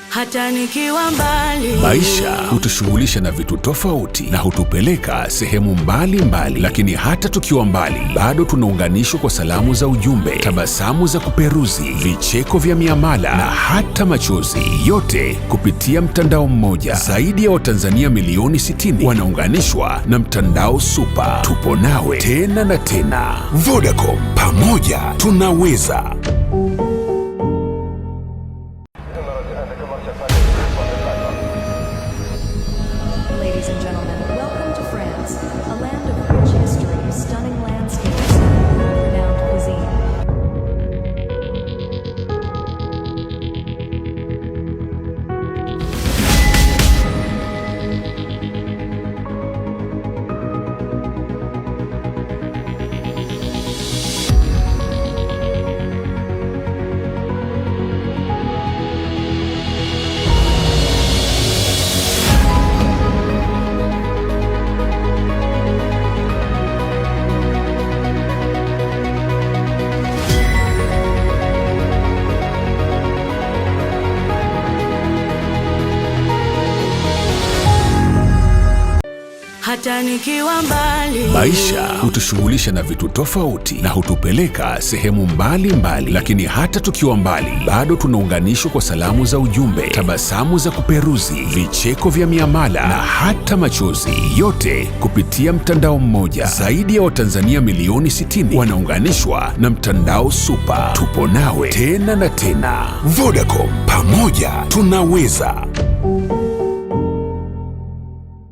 hata nikiwa mbali. Maisha hutushughulisha na vitu tofauti na hutupeleka sehemu mbali, lakini hata tukiwa mbali bado tunaunganishwa kwa salamu za ujumbe, tabasamu za kuperuzi, vicheko vya miamala na hata machozi, yote kupitia mtandao mmoja. Zaidi ya Watanzania milioni 60 wanaunganishwa na mtandao Super. Tupo nawe tena na tena. Vodacom, pamoja tunaweza. Ladies and gentlemen, welcome to France, a land of rich history, stunning landscapes, and world-renowned cuisine. Hata nikiwa mbali. Maisha hutushughulisha na vitu tofauti na hutupeleka sehemu mbali, lakini hata tukiwa mbali bado tunaunganishwa kwa salamu za ujumbe, tabasamu za kuperuzi, vicheko vya miamala na hata machozi, yote kupitia mtandao mmoja. Zaidi ya Watanzania milioni 60 wanaunganishwa na mtandao Super. Tupo nawe tena na tena. Vodacom, pamoja tunaweza.